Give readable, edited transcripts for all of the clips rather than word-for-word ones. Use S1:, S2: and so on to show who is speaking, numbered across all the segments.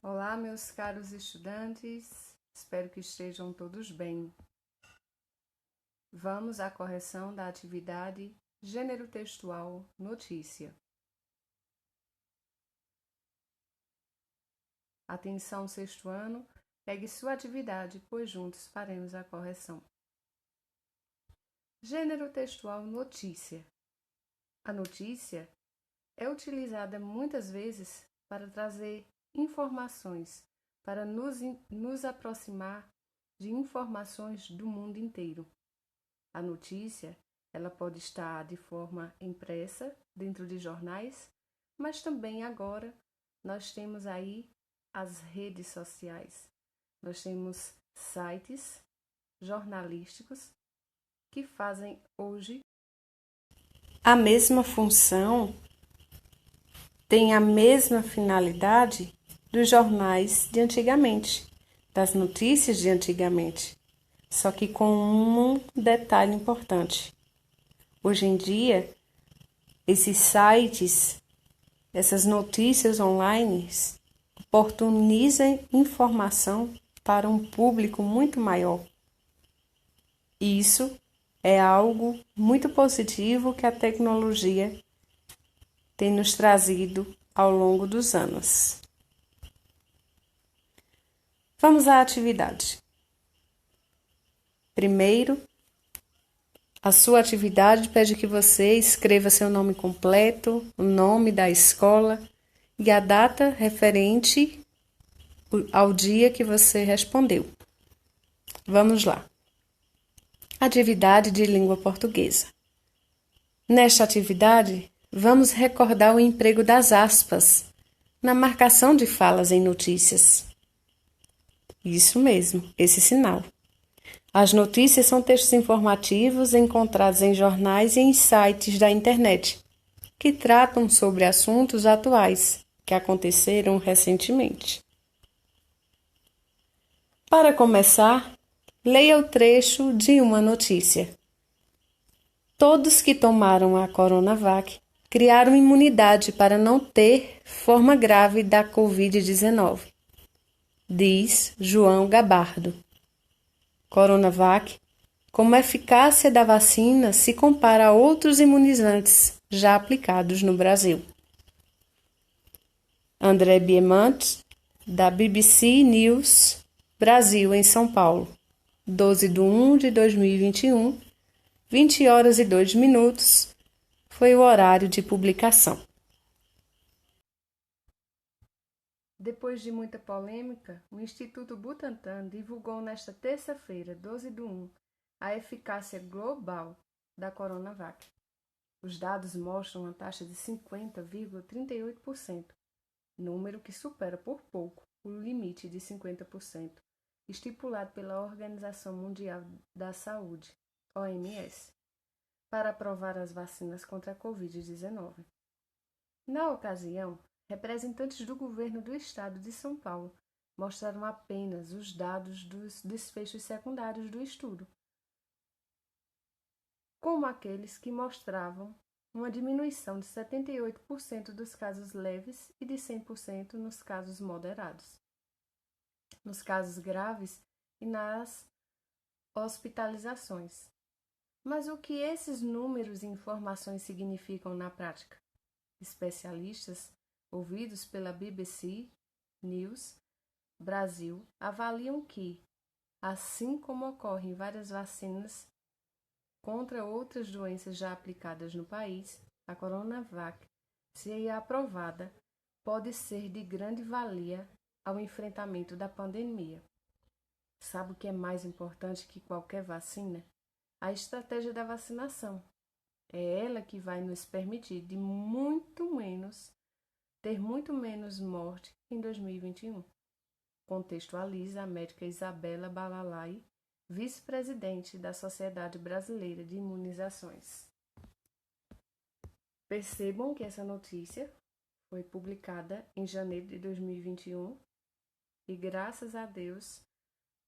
S1: Olá, meus caros estudantes, espero que estejam todos bem. Vamos à correção da atividade Gênero Textual Notícia. Atenção, sexto ano, pegue sua atividade, pois juntos faremos a correção. Gênero textual notícia. A notícia é utilizada muitas vezes para trazer informações, para nos aproximar de informações do mundo inteiro. A notícia, ela pode estar de forma impressa dentro de jornais, mas também agora nós temos aí as redes sociais. Nós temos sites jornalísticos que fazem hoje a mesma função, tem a mesma finalidade dos jornais de antigamente, das notícias de antigamente, só que com um detalhe importante. Hoje em dia, esses sites, essas notícias online, oportunizam informação para um público muito maior. Isso é algo muito positivo que a tecnologia tem nos trazido ao longo dos anos. Vamos à atividade. Primeiro, a sua atividade pede que você escreva seu nome completo, o nome da escola e a data referente ao dia que você respondeu. Vamos lá. Atividade de língua portuguesa. Nesta atividade, vamos recordar o emprego das aspas na marcação de falas em notícias. Isso mesmo, esse sinal. As notícias são textos informativos encontrados em jornais e em sites da internet, que tratam sobre assuntos atuais que aconteceram recentemente. Para começar, leia o trecho de uma notícia. Todos que tomaram a Coronavac criaram imunidade para não ter forma grave da Covid-19, diz João Gabardo. Coronavac, como a eficácia da vacina se compara a outros imunizantes já aplicados no Brasil. André Biemant, da BBC News Brasil, em São Paulo, 12/1/2021, 20h02, foi o horário de publicação. Depois de muita polêmica, o Instituto Butantan divulgou nesta terça-feira, 12/1, a eficácia global da Coronavac. Os dados mostram uma taxa de 50,38%, número que supera por pouco o limite de 50%, estipulado pela Organização Mundial da Saúde, OMS, para aprovar as vacinas contra a Covid-19. Na ocasião, representantes do governo do estado de São Paulo mostraram apenas os dados dos desfechos secundários do estudo, como aqueles que mostravam uma diminuição de 78% dos casos leves e de 100% nos casos moderados, nos casos graves e nas hospitalizações. Mas o que esses números e informações significam na prática? Especialistas, ouvidos pela BBC News Brasil, avaliam que, assim como ocorre em várias vacinas contra outras doenças já aplicadas no país, a Coronavac, se aprovada, pode ser de grande valia ao enfrentamento da pandemia. Sabe o que é mais importante que qualquer vacina? A estratégia da vacinação. É ela que vai nos permitir ter muito menos morte em 2021. Contextualiza a médica Isabela Balalai, vice-presidente da Sociedade Brasileira de Imunizações. Percebam que essa notícia foi publicada em janeiro de 2021 e, graças a Deus,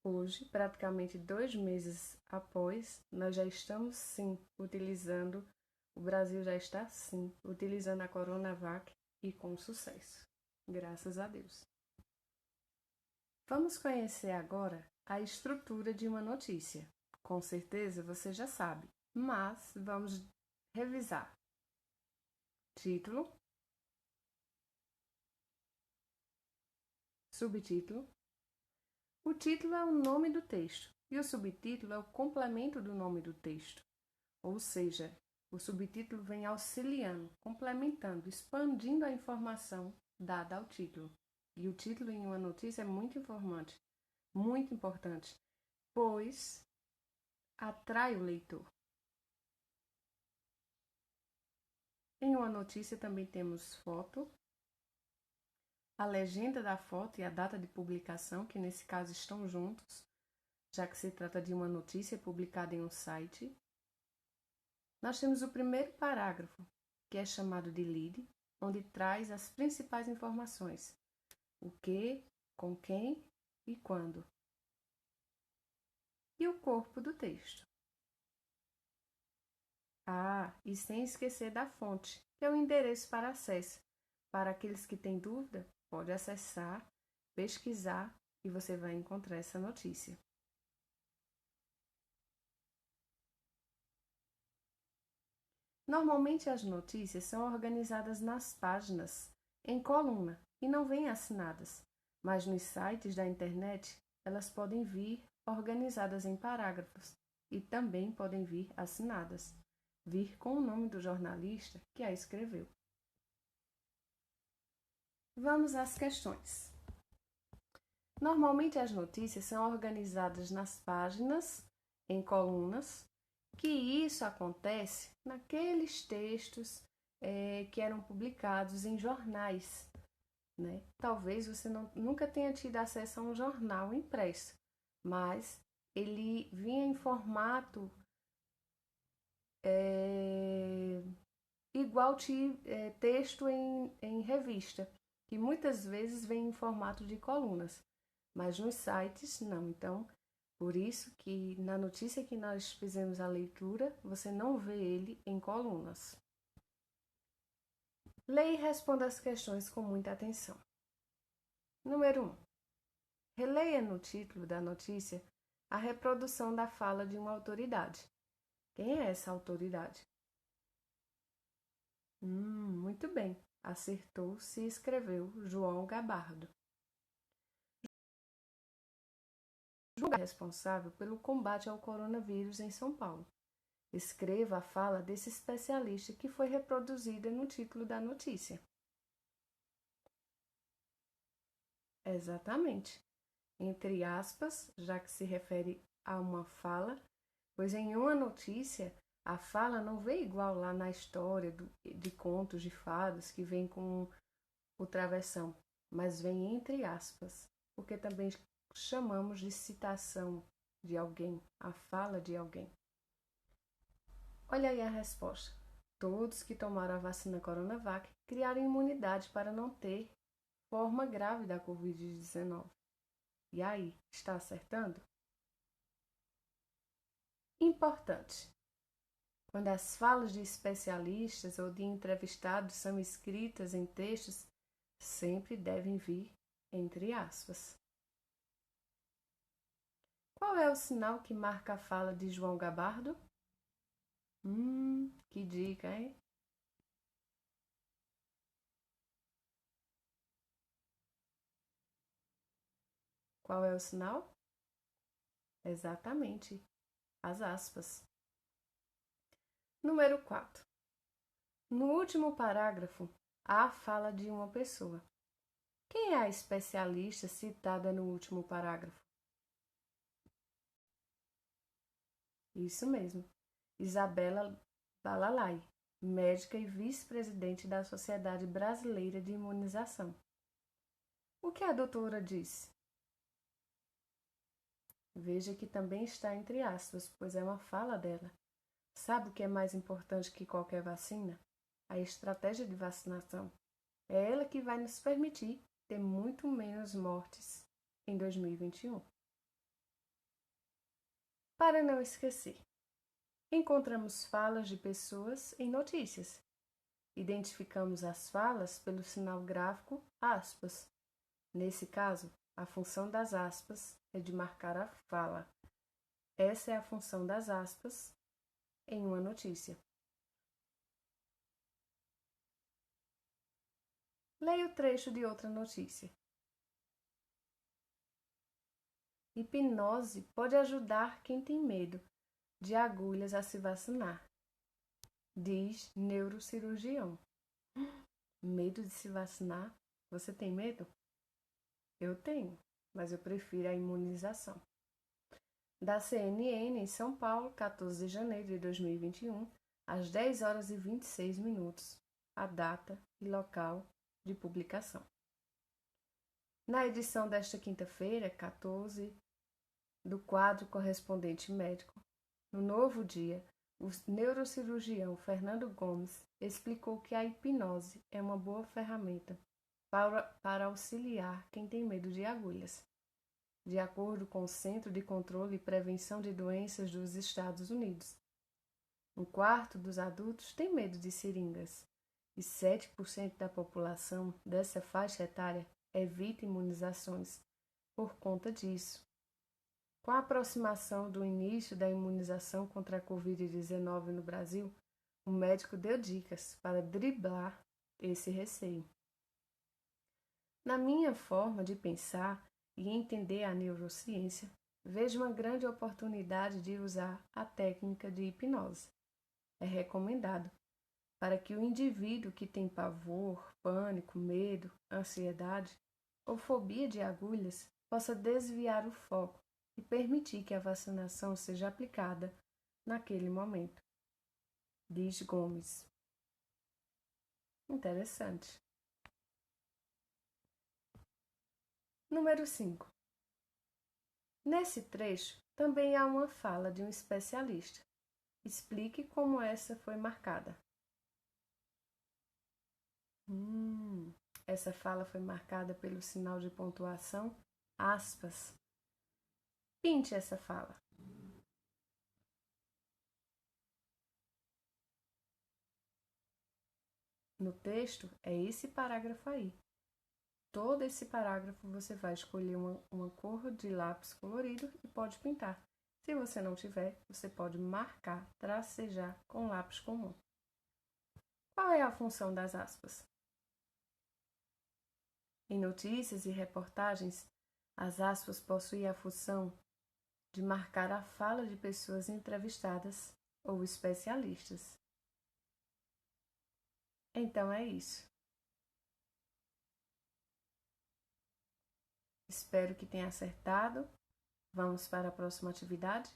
S1: hoje, praticamente 2 meses após, nós já estamos o Brasil já está sim utilizando a Coronavac e com sucesso, graças a Deus. Vamos conhecer agora a estrutura de uma notícia. Com certeza você já sabe, mas vamos revisar. Título, subtítulo. O título é o nome do texto e o subtítulo é o complemento do nome do texto. Ou seja, o subtítulo vem auxiliando, complementando, expandindo a informação dada ao título. E o título em uma notícia é muito informante, muito importante, pois atrai o leitor. Em uma notícia também temos foto, a legenda da foto e a data de publicação, que nesse caso estão juntos, já que se trata de uma notícia publicada em um site. Nós temos o primeiro parágrafo, que é chamado de lead, onde traz as principais informações: o que, com quem e quando. E o corpo do texto. E sem esquecer da fonte, que é o endereço para acesso. Para aqueles que têm dúvida, pode acessar, pesquisar e você vai encontrar essa notícia. Normalmente as notícias são organizadas nas páginas, em coluna, e não vêm assinadas, mas nos sites da internet elas podem vir organizadas em parágrafos e também podem vir assinadas, vir com o nome do jornalista que a escreveu. Vamos às questões. Normalmente as notícias são organizadas nas páginas, em colunas, que isso acontece naqueles textos que eram publicados em jornais. Né? Talvez você nunca tenha tido acesso a um jornal impresso, mas ele vinha em formato igual texto em revista, que muitas vezes vem em formato de colunas, mas nos sites não. Então, por isso que na notícia que nós fizemos a leitura, você não vê ele em colunas. Leia e responda as questões com muita atenção. Número 1. Releia no título da notícia a reprodução da fala de uma autoridade. Quem é essa autoridade? Muito bem, acertou se escreveu João Gabardo. João é responsável pelo combate ao coronavírus em São Paulo. Escreva a fala desse especialista que foi reproduzida no título da notícia. Exatamente. Entre aspas, já que se refere a uma fala, pois em uma notícia a fala não vem igual lá na história de contos de fadas que vem com o travessão, mas vem entre aspas, porque também chamamos de citação de alguém, a fala de alguém. Olha aí a resposta. Todos que tomaram a vacina Coronavac criaram imunidade para não ter forma grave da Covid-19. E aí, está acertando? Importante. Quando as falas de especialistas ou de entrevistados são escritas em textos, sempre devem vir entre aspas. Qual é o sinal que marca a fala de João Gabardo? Que dica, hein? Qual é o sinal? Exatamente, as aspas. Número 4. No último parágrafo, há a fala de uma pessoa. Quem é a especialista citada no último parágrafo? Isso mesmo, Isabela Balalai, médica e vice-presidente da Sociedade Brasileira de Imunização. O que a doutora disse? Veja que também está entre aspas, pois é uma fala dela. Sabe o que é mais importante que qualquer vacina? A estratégia de vacinação. É ela que vai nos permitir ter muito menos mortes em 2021. Para não esquecer, encontramos falas de pessoas em notícias. Identificamos as falas pelo sinal gráfico aspas. Nesse caso, A função das aspas é de marcar a fala. Essa é a função das aspas em uma notícia. Leia o trecho de outra notícia. Hipnose pode ajudar quem tem medo de agulhas a se vacinar, diz neurocirurgião. Medo de se vacinar? Você tem medo? Eu tenho, mas eu prefiro a imunização. Da CNN em São Paulo, 14 de janeiro de 2021, às 10 horas e 26 minutos, a data e local de publicação. Na edição desta quinta-feira, 14, do quadro Correspondente Médico, no Novo Dia, o neurocirurgião Fernando Gomes explicou que a hipnose é uma boa ferramenta para auxiliar quem tem medo de agulhas. De acordo com o Centro de Controle e Prevenção de Doenças dos Estados Unidos, 1/4 dos adultos tem medo de seringas e 7% da população dessa faixa etária evita imunizações por conta disso. Com a aproximação do início da imunização contra a Covid-19 no Brasil, o médico deu dicas para driblar esse receio. Na minha forma de pensar e entender a neurociência, vejo uma grande oportunidade de usar a técnica de hipnose. É recomendado para que o indivíduo que tem pavor, pânico, medo, ansiedade ou fobia de agulhas possa desviar o foco e permitir que a vacinação seja aplicada naquele momento, diz Gomes. Interessante. Número 5. Nesse trecho, também há uma fala de um especialista. Explique como essa foi marcada. Essa fala foi marcada pelo sinal de pontuação aspas. Pinte essa fala. No texto, é esse parágrafo aí. Todo esse parágrafo você vai escolher uma cor de lápis colorido e pode pintar. Se você não tiver, você pode marcar, tracejar com lápis comum. Qual é a função das aspas? Em notícias e reportagens, as aspas possuem a função de marcar a fala de pessoas entrevistadas ou especialistas. Então é isso. Espero que tenha acertado. Vamos para a próxima atividade?